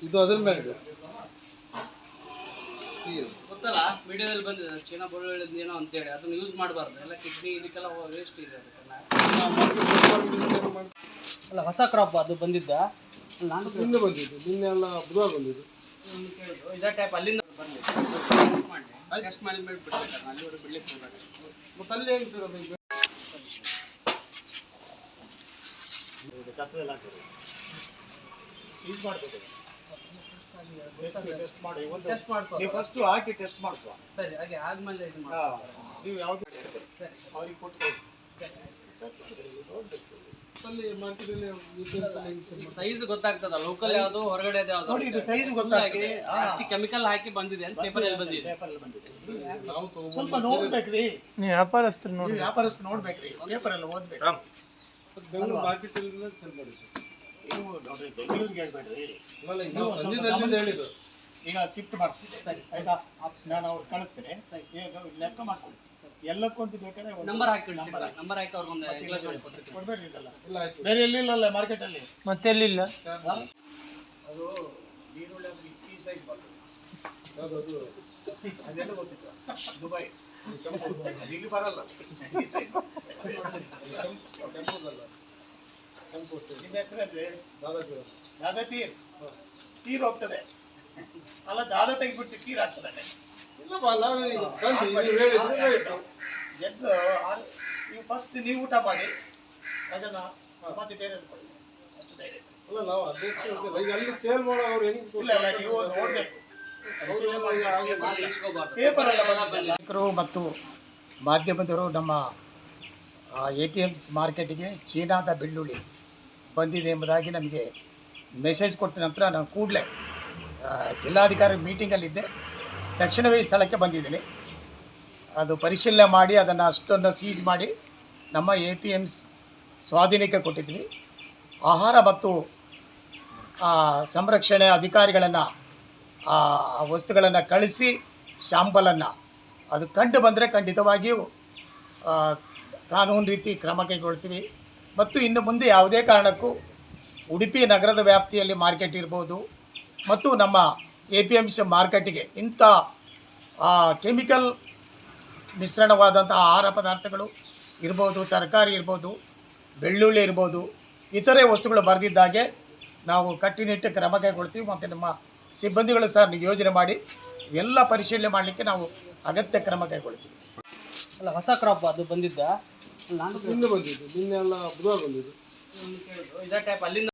ಇದು ಅದ್ರ ಮೇಲೆ ಗೊತ್ತಲ್ಲ ವಿಡಿಯೋದಲ್ಲಿ ಬಂದಿದೆ ಚೀನಾ ಬೆಳ್ಳುಳ್ಳಿ ಏನೋ ಅಂತೇಳಿ ಅದನ್ನ ಯೂಸ್ ಮಾಡಬಾರ್ದು ಎಲ್ಲ ಕಿಡ್ನಿ ಇದಕ್ಕೆಲ್ಲ ವೇಸ್ಟ್ ಇದೆ ಅದಕ್ಕೆಲ್ಲ ಅಲ್ಲ ಹೊಸ ಕ್ರಾಪ್ ಅದು ಬಂದಿದ್ದ ನಾನು ನಿನ್ನೆ ಬಂದಿದ್ದು ನಿನ್ನೆ ಎಲ್ಲ ಬುಧವಾರ ಬಂದಿದ್ದು ಇದೇ ಟೈಪ್ ಅಲ್ಲಿಂದ ಬರಲಿ ಟೆಸ್ಟ್ ಮಾಡಿ ಬಿಡ್ಬೇಕು ಅಲ್ಲಿವರೆಗೆ ಬಿಡ್ಲಿಕ್ಕೆ ಹೋಗಬೇಡ ಮತ್ತೆ ಅಲ್ಲಿ ಹೇಗೆ ಸರ್ ಅದು ಕಸದಲ್ಲಿ ಹಾಕೋದು ಚೀಸ್ ಮಾಡಬೇಕು ಟೆಸ್ಟ್ ಮಾಡಿ ನೀವು ಫಸ್ಟ್ ಹಾಕಿ ಟೆಸ್ಟ್ ಮಾಡಿಸುವ ಸರಿ ಹಾಗೆ ಆದ್ಮೇಲೆ ಇದು ಮಾಡಿ ನೀವು ಯಾವ್ದು ಅವ್ರಿಗೆ ಕೊಟ್ಟು ಅಲ್ಲಿ ಮಾರ್ಕೆಟಲ್ಲಿ ಸೈಜ್ ಗೊತ್ತಾಗ್ತದ ಲೋಕಲ್ ಯಾವುದು ಹೊರಗಡೆ ಯಾವುದು ನೋಡಿ ಇದು ಸೈಜ್ ಗೊತ್ತಾಗಿ ಜಾಸ್ತಿ ಕೆಮಿಕಲ್ ಹಾಕಿ ಬಂದಿದೆ ಅಂತ ಪೇಪರ್ ಅಲ್ಲಿ ಬಂದಿದೆ ನಾವು ಸ್ವಲ್ಪ ನೋಡ್ಬೇಕ್ರಿ ನೀವು ವ್ಯಾಪಾರಸ್ಥರು ನೋಡಿ ವ್ಯಾಪಾರಸ್ಥರು ನೋಡ್ಬೇಕ್ರಿ ಪೇಪರ್ ಎಲ್ಲ ಓದ್ಬೇಕು ಬೆಂಗಳೂರು ಮಾರ್ಕೆಟಲ್ಲಿ ಸೆಲ್ ಮಾಡಿದ್ದು ನೀವು ನೋಡ್ರಿ ಬೆಂಗಳೂರಿಗೆ ಹೇಳ್ಬೇಡ್ರಿ ಹೇಳಿದ್ದು ಈಗ ಶಿಫ್ಟ್ ಮಾಡಿಸ್ಬಿಟ್ಟೆ ಆಯ್ತಾ ನಾನು ಅವ್ರು ಕಳಿಸ್ತೇನೆ ಲೆಕ್ಕ ಮಾಡ್ಕೊಳ್ಳಿ ಎಲ್ಲಕ್ಕೊಂದು ಬೇಕಾದ್ರೆ ನಂಬರ್ ಹಾಕಿ ನಂಬರ್ ಹಾಕಿ ಅವ್ರಿಗೊಂದು ಕೊಡ್ಬೇಡ್ರಿ ಇದೆಲ್ಲ ಬೇರೆ ಎಲ್ಲಿಲ್ಲ ಮಾರ್ಕೆಟಲ್ಲಿ ಮತ್ತೆ ಎಲ್ಲಿಲ್ಲ ಅದು ಈರುಳ್ಳಿ ಅಂದ್ರೆ ಈ ಸೈಜ್ ಬರ್ತದೆ ಅದೆಲ್ಲ ಗೊತ್ತಿತ್ತು ದುಬೈ ಅದು ಇಲ್ಲಿ ಬರಲ್ಲ ನಿಮ್ಮ ಹೆಸರಲ್ಲಿ ದಾದಾಪೀರ್ ತೀರ್ ಹೋಗ್ತದೆ ಅಲ್ಲ ದಾದ ತೆಗಿಬಿಟ್ಟು ಕೀರ್ ಆಗ್ತದೆ ಎದ್ದು ನೀವು ಫಸ್ಟ್ ನೀವು ಊಟ ಮಾಡಿ ಅದನ್ನ ಮತ್ತೆ ಬೇರೆ ಅಷ್ಟು ಧೈರ್ಯ ಅಲ್ಲ ನಾವು ಅಲ್ಲಿ ಸೇಲ್ ಮಾಡೋರು ಹೆಂಗೆ ಇಲ್ಲ ನೀವು ನೋಡ್ಬೇಕು ಪೇಪರ್ ಎಲ್ಲ ಮತ್ತು ಮಾಧ್ಯಮದವರು ನಮ್ಮ APMC ಮಾರ್ಕೆಟಿಗೆ ಚೀನಾದ ಬೆಳ್ಳುಳ್ಳಿ ಬಂದಿದೆ ಎಂಬುದಾಗಿ ನಮಗೆ ಮೆಸೇಜ್ ಕೊಟ್ಟ ನಂತರ ನಾನು ಕೂಡಲೇ ಜಿಲ್ಲಾಧಿಕಾರಿ ಮೀಟಿಂಗಲ್ಲಿದ್ದೆ ತಕ್ಷಣವೇ ಈ ಸ್ಥಳಕ್ಕೆ ಬಂದಿದ್ದೀನಿ ಅದು ಪರಿಶೀಲನೆ ಮಾಡಿ ಅದನ್ನು ಅಷ್ಟನ್ನು ಸೀಜ್ ಮಾಡಿ ನಮ್ಮ APMC ಸ್ವಾಧೀನಕ್ಕೆ ಕೊಟ್ಟಿದ್ವಿ ಆಹಾರ ಮತ್ತು ಸಂರಕ್ಷಣೆ ಅಧಿಕಾರಿಗಳನ್ನು ಆ ವಸ್ತುಗಳನ್ನು ಕಳಿಸಿ ಶಾಂಪಲನ್ನು ಅದು ಕಂಡು ಬಂದರೆ ಖಂಡಿತವಾಗಿಯೂ ಕಾನೂನು ರೀತಿ ಕ್ರಮ ಕೈಗೊಳ್ತೀವಿ ಮತ್ತು ಇನ್ನು ಮುಂದೆ ಯಾವುದೇ ಕಾರಣಕ್ಕೂ ಉಡುಪಿ ನಗರದ ವ್ಯಾಪ್ತಿಯಲ್ಲಿ ಮಾರ್ಕೆಟ್ ಇರ್ಬೋದು ಮತ್ತು ನಮ್ಮ APMC ಮಾರ್ಕೆಟಿಗೆ ಇಂಥ ಕೆಮಿಕಲ್ ಮಿಶ್ರಣವಾದಂಥ ಆಹಾರ ಪದಾರ್ಥಗಳು ಇರ್ಬೋದು, ತರಕಾರಿ ಇರ್ಬೋದು, ಬೆಳ್ಳುಳ್ಳಿ ಇರ್ಬೋದು, ಇತರೆ ವಸ್ತುಗಳು ಬರೆದಿದ್ದಾಗೆ ನಾವು ಕಟ್ಟುನಿಟ್ಟು ಕ್ರಮ ಕೈಗೊಳ್ತೀವಿ ಮತ್ತು ನಮ್ಮ ಸಿಬ್ಬಂದಿಗಳು ಸಹ ಯೋಜನೆ ಮಾಡಿ ಎಲ್ಲ ಪರಿಶೀಲನೆ ಮಾಡಲಿಕ್ಕೆ ನಾವು ಅಗತ್ಯ ಕ್ರಮ ಕೈಗೊಳ್ತೀವಿ. ಅಲ್ಲ ಹೊಸ ಕ್ರಾಪ್ ಅದು ಬಂದಿದ್ದ ನಾನು ನಿನ್ನೆ ಬಂದಿದ್ದು ನಿನ್ನೆ ಎಲ್ಲ ಬುಧವಾರ ಬಂದಿದ್ದು ಇದೇ ಟೈಪ್ ಅಲ್ಲಿಂದ